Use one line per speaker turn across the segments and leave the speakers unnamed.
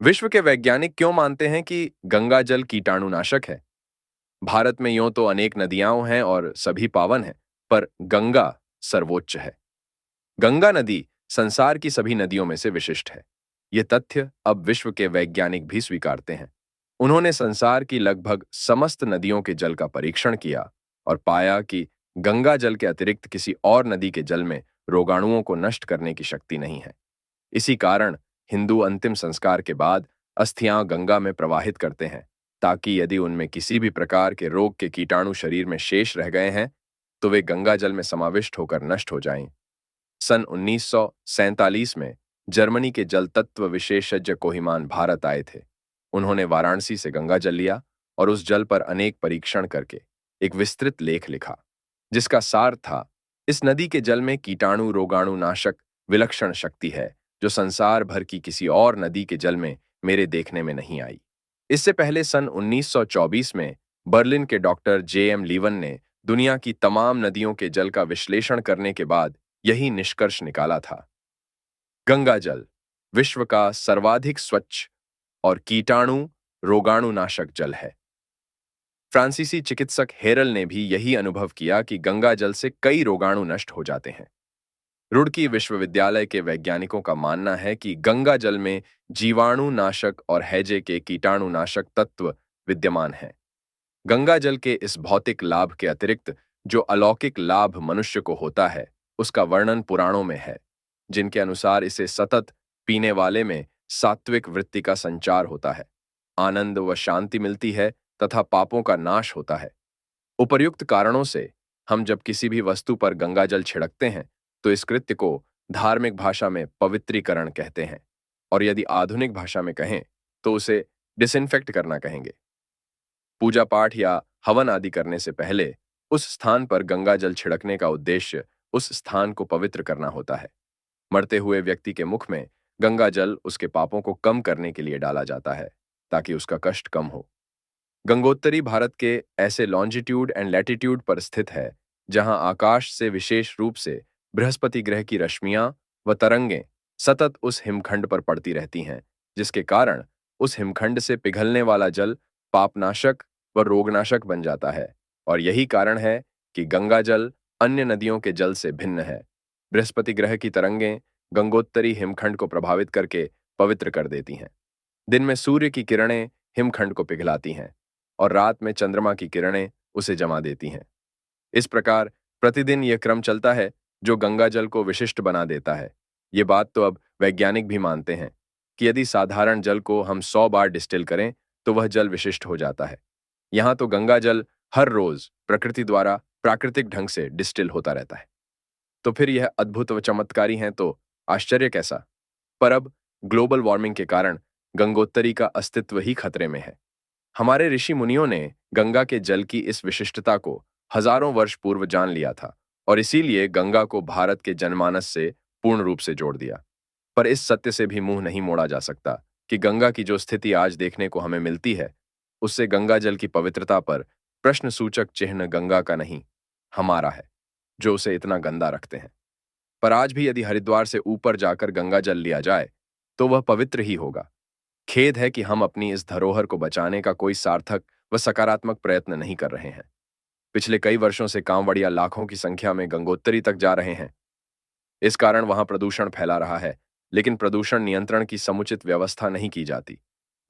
विश्व के वैज्ञानिक क्यों मानते हैं कि गंगा जल कीटाणुनाशक है? भारत में यूं तो अनेक नदियां हैं और सभी पावन हैं, पर गंगा सर्वोच्च है। गंगा नदी संसार की सभी नदियों में से विशिष्ट है। ये तथ्य अब विश्व के वैज्ञानिक भी स्वीकारते हैं। उन्होंने संसार की लगभग समस्त नदियों के जल का परीक्षण किया और पाया कि गंगा जल के अतिरिक्त किसी और नदी के जल में रोगाणुओं को नष्ट करने की शक्ति नहीं है। इसी कारण हिंदू अंतिम संस्कार के बाद अस्थियां गंगा में प्रवाहित करते हैं, ताकि यदि उनमें किसी भी प्रकार के रोग के कीटाणु शरीर में शेष रह गए हैं, तो वे गंगा जल में समाविष्ट होकर नष्ट हो जाएं। सन 1947 में जर्मनी के जल तत्व विशेषज्ञ कोहिमान भारत आए थे। उन्होंने वाराणसी से गंगा जल लिया और उस जल पर अनेक परीक्षण करके एक विस्तृत लेख लिखा, जिसका सार था, इस नदी के जल में कीटाणु रोगाणु नाशक विलक्षण शक्ति है, जो संसार भर की किसी और नदी के जल में मेरे देखने में नहीं आई। इससे पहले सन 1924 में बर्लिन के डॉक्टर J.M. लीवन ने दुनिया की तमाम नदियों के जल का विश्लेषण करने के बाद यही निष्कर्ष निकाला था। गंगा जल विश्व का सर्वाधिक स्वच्छ और कीटाणु रोगाणुनाशक जल है। फ्रांसीसी चिकित्सक हेरल ने भी यही अनुभव किया कि गंगा जल से कई रोगाणु नष्ट हो जाते हैं। रुड़की विश्वविद्यालय के वैज्ञानिकों का मानना है कि गंगा जल में जीवाणु नाशक और हैजे के कीटाणुनाशक तत्व विद्यमान हैं। गंगा जल के इस भौतिक लाभ के अतिरिक्त जो अलौकिक लाभ मनुष्य को होता है, उसका वर्णन पुराणों में है, जिनके अनुसार इसे सतत पीने वाले में सात्विक वृत्ति का संचार होता है, आनंद व शांति मिलती है तथा पापों का नाश होता है। उपर्युक्त कारणों से हम जब किसी भी वस्तु पर गंगा जल छिड़कते हैं, तो इस कृत्य को धार्मिक भाषा में पवित्रीकरण कहते हैं, और यदि आधुनिक भाषा में कहें तो उसे डिसइंफेक्ट करना कहेंगे। पूजा पाठ या हवन आदि करने से पहले उस स्थान पर गंगा जल छिड़कने का उद्देश्य उस स्थान को पवित्र करना होता है। मरते हुए व्यक्ति के मुख में गंगा जल उसके पापों को कम करने के लिए डाला जाता है, ताकि उसका कष्ट कम हो। गंगोत्तरी भारत के ऐसे लॉन्जिट्यूड एंड लैटिट्यूड पर स्थित है, जहां आकाश से विशेष रूप से बृहस्पति ग्रह की रश्मियां व तरंगें सतत उस हिमखंड पर पड़ती रहती हैं, जिसके कारण उस हिमखंड से पिघलने वाला जल पापनाशक व रोगनाशक बन जाता है। और यही कारण है कि गंगा जल अन्य नदियों के जल से भिन्न है। बृहस्पति ग्रह की तरंगें गंगोत्तरी हिमखंड को प्रभावित करके पवित्र कर देती हैं। दिन में सूर्य की किरणें हिमखंड को पिघलाती हैं और रात में चंद्रमा की किरणें उसे जमा देती हैं। इस प्रकार प्रतिदिन यह क्रम चलता है, जो गंगा जल को विशिष्ट बना देता है। ये बात तो अब वैज्ञानिक भी मानते हैं कि यदि साधारण जल को हम 100 बार डिस्टिल करें तो वह जल विशिष्ट हो जाता है। यहाँ तो गंगा जल हर रोज प्रकृति द्वारा प्राकृतिक ढंग से डिस्टिल होता रहता है। तो फिर यह अद्भुत व चमत्कारी है, तो आश्चर्य कैसा? पर अब ग्लोबल वार्मिंग के कारण गंगोत्तरी का अस्तित्व ही खतरे में है। हमारे ऋषि मुनियों ने गंगा के जल की इस विशिष्टता को हजारों वर्ष पूर्व जान लिया था, और इसीलिए गंगा को भारत के जनमानस से पूर्ण रूप से जोड़ दिया। पर इस सत्य से भी मुंह नहीं मोड़ा जा सकता कि गंगा की जो स्थिति आज देखने को हमें मिलती है, उससे गंगा जल की पवित्रता पर प्रश्न सूचक चिन्ह गंगा का नहीं, हमारा है, जो उसे इतना गंदा रखते हैं। पर आज भी यदि हरिद्वार से ऊपर जाकर गंगा जल लिया जाए, तो वह पवित्र ही होगा। खेद है कि हम अपनी इस धरोहर को बचाने का कोई सार्थक व सकारात्मक प्रयत्न नहीं कर रहे हैं। पिछले कई वर्षों से कांवड़िया लाखों की संख्या में गंगोत्तरी तक जा रहे हैं। इस कारण वहां प्रदूषण फैला रहा है, लेकिन प्रदूषण नियंत्रण की समुचित व्यवस्था नहीं की जाती,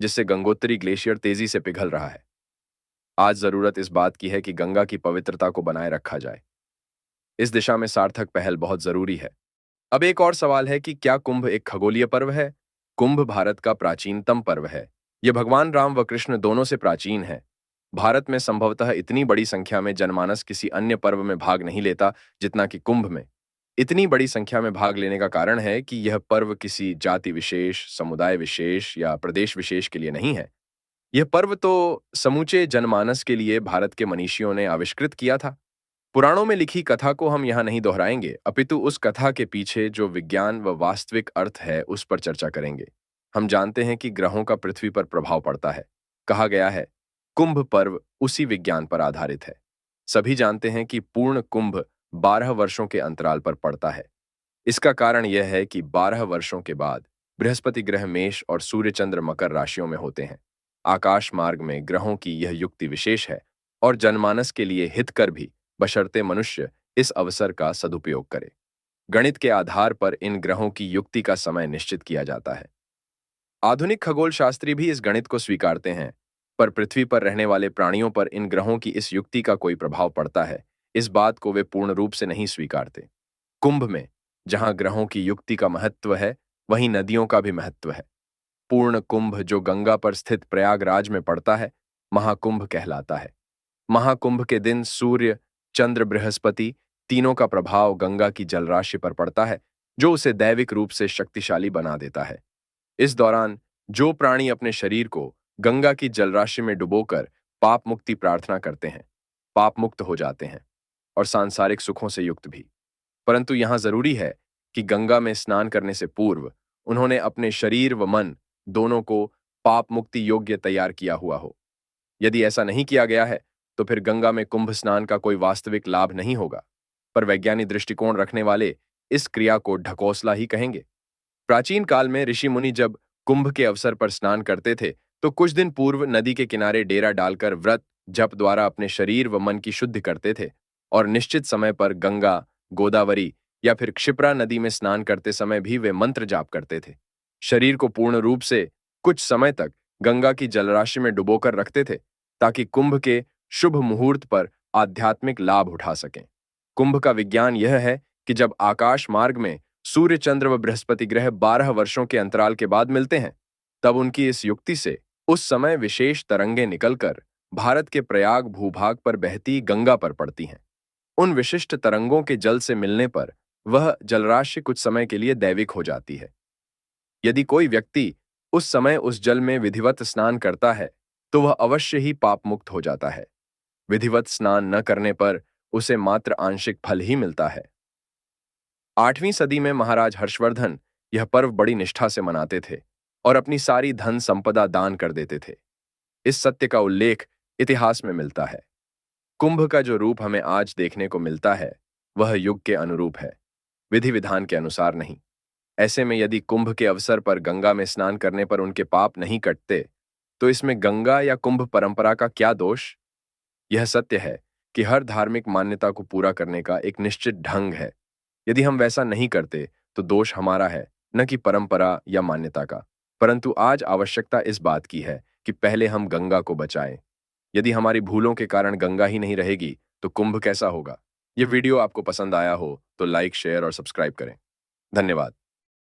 जिससे गंगोत्तरी ग्लेशियर तेजी से पिघल रहा है। आज जरूरत इस बात की है कि गंगा की पवित्रता को बनाए रखा जाए। इस दिशा में सार्थक पहल बहुत जरूरी है। अब एक और सवाल है कि क्या कुंभ एक खगोलीय पर्व है? कुंभ भारत का प्राचीनतम पर्व है। यह भगवान राम व कृष्ण दोनों से प्राचीन है। भारत में संभवतः इतनी बड़ी संख्या में जनमानस किसी अन्य पर्व में भाग नहीं लेता जितना कि कुंभ में। इतनी बड़ी संख्या में भाग लेने का कारण है कि यह पर्व किसी जाति विशेष, समुदाय विशेष या प्रदेश विशेष के लिए नहीं है। यह पर्व तो समूचे जनमानस के लिए भारत के मनीषियों ने आविष्कृत किया था। पुराणों में लिखी कथा को हम यहाँ नहीं दोहराएंगे, अपितु उस कथा के पीछे जो विज्ञान व वास्तविक अर्थ है उस पर चर्चा करेंगे। हम जानते हैं कि ग्रहों का पृथ्वी पर प्रभाव पड़ता है। कहा गया है, कुंभ पर्व उसी विज्ञान पर आधारित है। सभी जानते हैं कि पूर्ण कुंभ 12 वर्षों के अंतराल पर पड़ता है। इसका कारण यह है कि 12 वर्षों के बाद बृहस्पति ग्रह मेष और सूर्य चंद्र मकर राशियों में होते हैं। आकाश मार्ग में ग्रहों की यह युक्ति विशेष है और जनमानस के लिए हितकर भी, बशर्ते मनुष्य इस अवसर का सदुपयोग करे। गणित के आधार पर इन ग्रहों की युक्ति का समय निश्चित किया जाता है। आधुनिक खगोल शास्त्री भी इस गणित को स्वीकारते हैं, पर पृथ्वी पर रहने वाले प्राणियों पर इन ग्रहों की इस युक्ति का कोई प्रभाव पड़ता है, इस बात को वे पूर्ण रूप से नहीं स्वीकारते। कुंभ में जहां ग्रहों की युक्ति का महत्व है, वहीं नदियों का भी महत्व है। पूर्ण कुंभ जो गंगा पर स्थित प्रयागराज में पड़ता है, महाकुंभ कहलाता है। महाकुंभ के दिन सूर्य, चंद्र, बृहस्पति तीनों का प्रभाव गंगा की जलराशि पर पड़ता है, जो उसे दैविक रूप से शक्तिशाली बना देता है। इस दौरान जो प्राणी अपने शरीर को गंगा की जलराशि में डुबोकर पाप मुक्ति प्रार्थना करते हैं, पाप मुक्त हो जाते हैं और सांसारिक सुखों से युक्त भी। परंतु यहां जरूरी है कि गंगा में स्नान करने से पूर्व उन्होंने अपने शरीर व मन दोनों को पाप मुक्ति योग्य तैयार किया हुआ हो। यदि ऐसा नहीं किया गया है, तो फिर गंगा में कुंभ स्नान का कोई वास्तविक लाभ नहीं होगा, पर वैज्ञानिक दृष्टिकोण रखने वाले इस क्रिया को ढकोसला ही कहेंगे। प्राचीन काल में ऋषि मुनि जब कुंभ के अवसर पर स्नान करते थे, तो कुछ दिन पूर्व नदी के किनारे डेरा डालकर व्रत जप द्वारा अपने शरीर व मन की शुद्धि करते थे और निश्चित समय पर गंगा, गोदावरी या फिर क्षिप्रा नदी में स्नान करते समय भी वे मंत्र जाप करते थे। शरीर को पूर्ण रूप से कुछ समय तक गंगा की जलराशि में डुबोकर रखते थे, ताकि कुंभ के शुभ मुहूर्त पर आध्यात्मिक लाभ उठा सकें। कुंभ का विज्ञान यह है कि जब आकाश मार्ग में सूर्य, चंद्र व बृहस्पति ग्रह 12 वर्षों के अंतराल के बाद मिलते हैं, तब उनकी इस युक्ति से उस समय विशेष तरंगें निकलकर भारत के प्रयाग भूभाग पर बहती गंगा पर पड़ती हैं। उन विशिष्ट तरंगों के जल से मिलने पर वह जलराशि कुछ समय के लिए दैविक हो जाती है। यदि कोई व्यक्ति उस समय उस जल में विधिवत स्नान करता है, तो वह अवश्य ही पाप मुक्त हो जाता है। विधिवत स्नान न करने पर उसे मात्र आंशिक फल ही मिलता है। 8वीं सदी में महाराज हर्षवर्धन यह पर्व बड़ी निष्ठा से मनाते थे और अपनी सारी धन संपदा दान कर देते थे। इस सत्य का उल्लेख इतिहास में मिलता है। कुंभ का जो रूप हमें आज देखने को मिलता है, वह युग के अनुरूप है, विधि विधान के अनुसार नहीं। ऐसे में यदि कुंभ के अवसर पर गंगा में स्नान करने पर उनके पाप नहीं कटते, तो इसमें गंगा या कुंभ परंपरा का क्या दोष? यह सत्य है कि हर धार्मिक मान्यता को पूरा करने का एक निश्चित ढंग है। यदि हम वैसा नहीं करते, तो दोष हमारा है, न कि परंपरा या मान्यता का। परंतु आज आवश्यकता इस बात की है कि पहले हम गंगा को बचाएं। यदि हमारी भूलों के कारण गंगा ही नहीं रहेगी, तो कुंभ कैसा होगा? यह वीडियो आपको पसंद आया हो तो लाइक, शेयर और सब्सक्राइब करें। धन्यवाद।